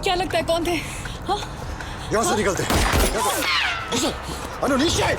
क्या लगता है कौन थे? हाँ? यहाँ से निकलते। अनु नीचे।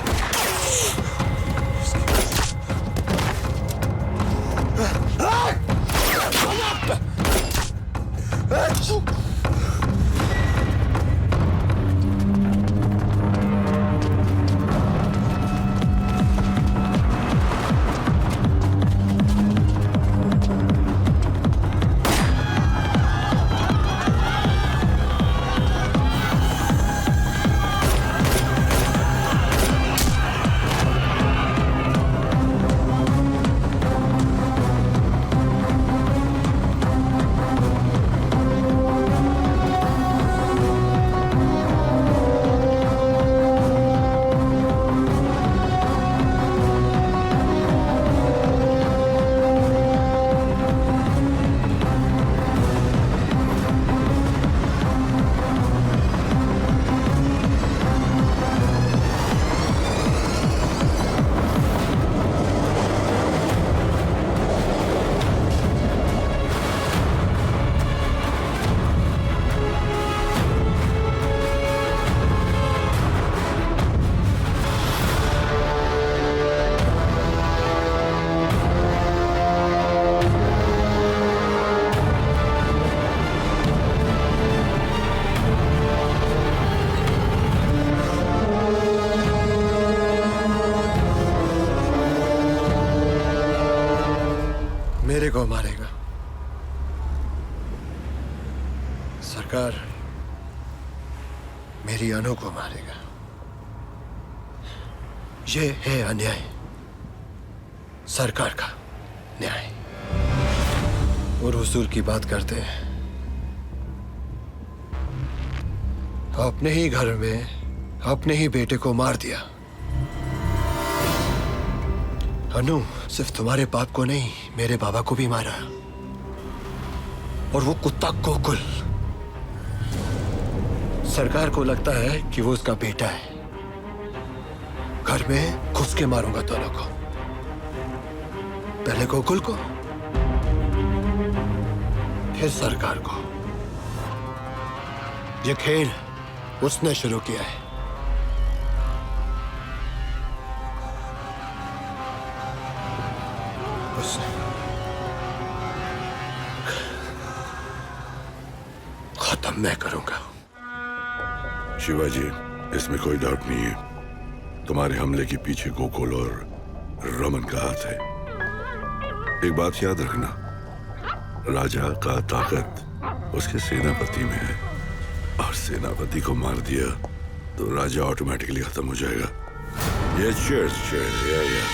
मेरे को मारेगा सरकार, मेरी अनु को मारेगा। ये है अन्याय, सरकार का न्याय। और हुजूर की बात करते हैं, अपने ही घर में अपने ही बेटे को मार दिया। अनु सिर्फ तुम्हारे बाप को नहीं, मेरे बाबा को भी मारा। और वो कुत्ता गोकुल, सरकार को लगता है कि वो उसका बेटा है। घर में घुस के मारूंगा दोनों को, पहले गोकुल को फिर सरकार को। ये खेल उसने शुरू किया है। खत्म मैं करूंगा। शिवाजी, इसमें कोई डाउट नहीं है, तुम्हारे हमले के पीछे गोकुल और रमन का हाथ है। एक बात याद रखना, राजा का ताकत उसके सेनापति में है, और सेनापति को मार दिया तो राजा ऑटोमेटिकली खत्म हो जाएगा। ये चीयर्स या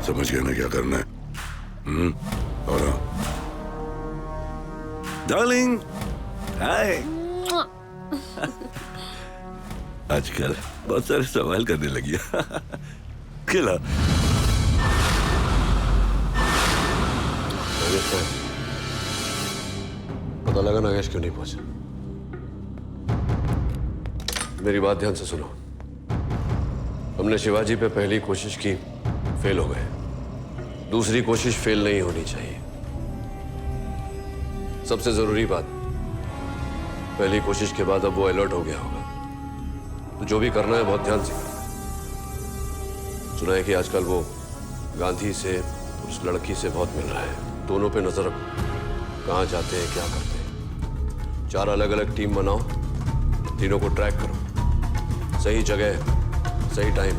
समझ गया ना क्या करना है? और डार्लिंग, हाय। आजकल बहुत सारे सवाल करने लगी है। खिला। पता लगा नागेश क्यों नहीं पहुंचा? मेरी बात ध्यान से सुनो। हमने शिवाजी पे पहली कोशिश की, फेल हो गए। दूसरी कोशिश फेल नहीं होनी चाहिए। सबसे जरूरी बात, पहली कोशिश के बाद अब वो अलर्ट हो गया होगा, तो जो भी करना है बहुत ध्यान से करना। सुना है कि आजकल वो गांधी से, उस लड़की से बहुत मिल रहा है। दोनों पे नजर रखो, कहाँ जाते हैं, क्या करते हैं। 4 अलग अलग टीम बनाओ, तीनों को ट्रैक करो, सही जगह, सही टाइम।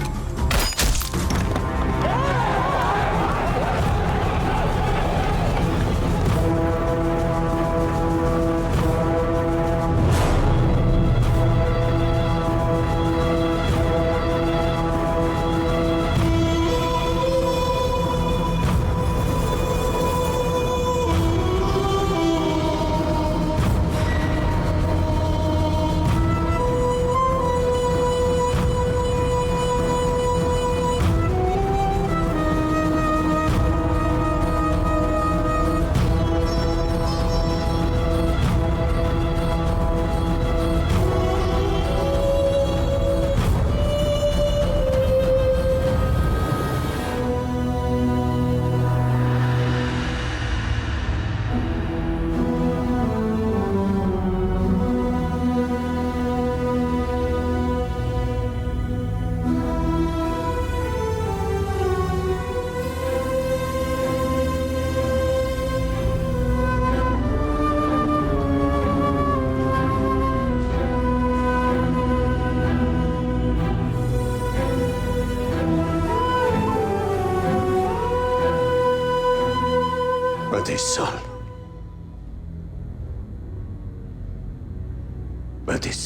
35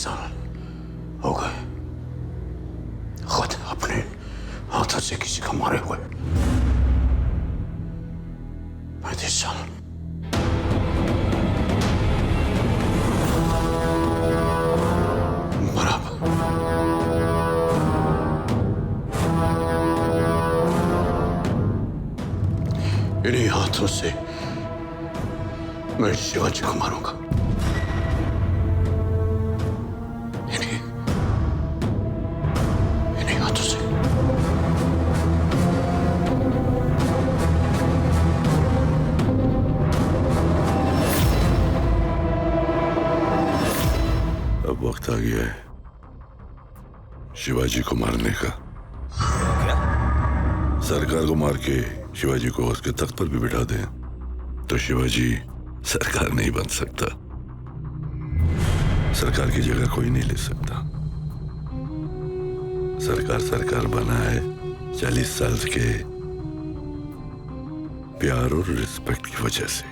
साल हो गए खुद अपने हाथों से किसी को मारे हुए। 35 साल। बराबर। इन्हीं हाथों से मैं शिवाजी को मारूंगा। इन्हीं हाथों से। अब वक्त आ गया है शिवाजी को मारने का। क्या? सरकार को मार के शिवाजी को उसके तख्त पर भी बिठा दें तो शिवाजी सरकार नहीं बन सकता। सरकार की जगह कोई नहीं ले सकता। सरकार बना है 40 साल के प्यार और रिस्पेक्ट की वजह से।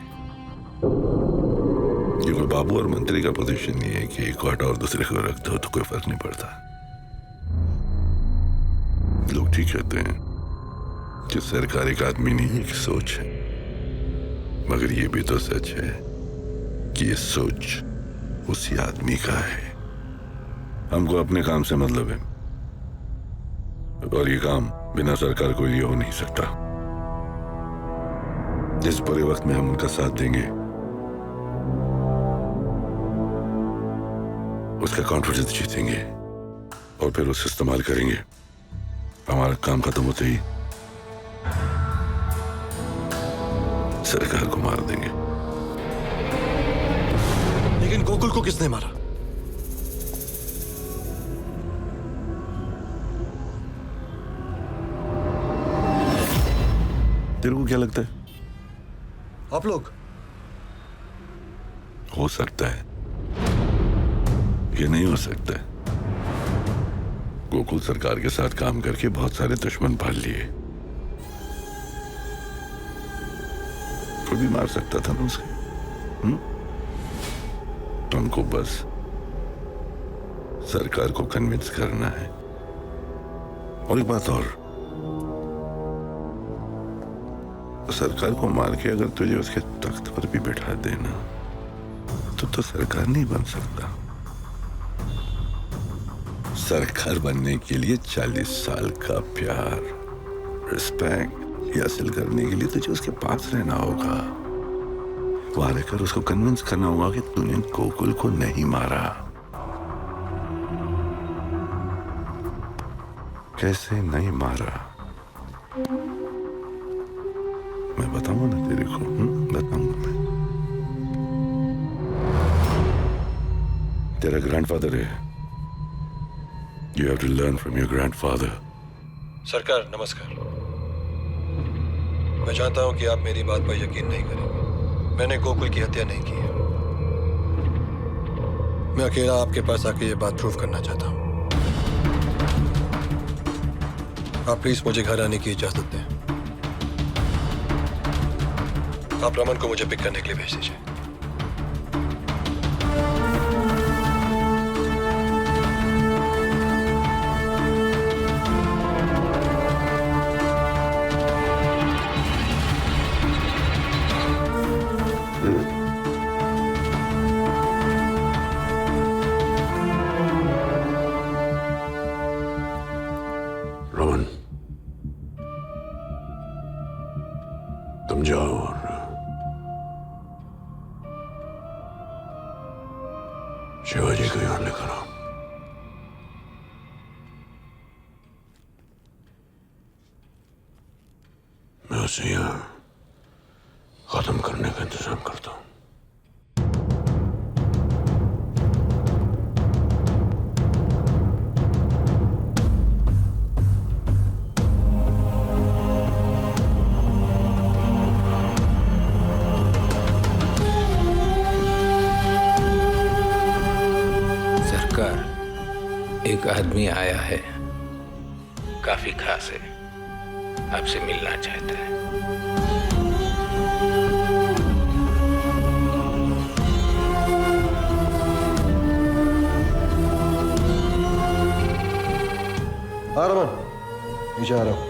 ये कोई बाबू और मंत्री का पोजीशन नहीं है कि एक और दूसरे को रखते हो तो कोई फर्क नहीं पड़ता। लोग ठीक कहते हैं कि सरकार एक आदमी नहीं एक सोच है, मगर ये भी तो सच है कि ये सोच उसी आदमी का है। हमको अपने काम से मतलब है और ये काम बिना सरकार को लिए हो नहीं सकता। जिस बुरे वक्त में हम उनका साथ देंगे उसका कॉन्फिडेंस जीतेंगे और फिर उसे इस्तेमाल करेंगे। हमारा काम खत्म होते ही सरकार को मार देंगे। लेकिन गोकुल को किसने मारा? तेरे को क्या लगता है? आप लोग? हो सकता है, ये नहीं हो सकता है। गोकुल सरकार के साथ काम करके बहुत सारे दुश्मन पाल लिए। कोई भी मार सकता था ना उसे। तुमको बस सरकार को कन्विंस करना है। और एक बात और, सरकार को मार के अगर तुझे उसके तख्त पर भी बैठा देना तो सरकार नहीं बन सकता। सरकार बनने के लिए 40 साल का प्यार रिस्पेक्ट हासिल करने के लिए तुझे उसके पास रहना होगा। वहां रहकर उसको कन्विंस करना होगा कि तूने गोकुल को नहीं मारा। कैसे नहीं मारा मैं बताऊंगा ना तेरे को। बताऊंगा मैं। तेरा ग्रैंडफादर है। You have to learn from your grandfather. सरकार नमस्कार। मैं जानता हूं कि आप मेरी बात पर यकीन नहीं करेंगे। मैंने गोकुल की हत्या नहीं की है। मैं अकेला आपके पास आके ये बात प्रूव करना चाहता हूं। आप प्लीज मुझे घर आने की इजाजत दें। आप रमन को मुझे पिक करने के लिए भेज दीजिए। रमन, तुम जाओ और शिवाजी को यहां लेकर आओ। मैं उसे यहां खत्म करने का इंतजाम करता हूं। एक आदमी आया है, काफी खास है, आपसे मिलना चाहता है। हाँ रमन, नीचे आ रहा हूँ।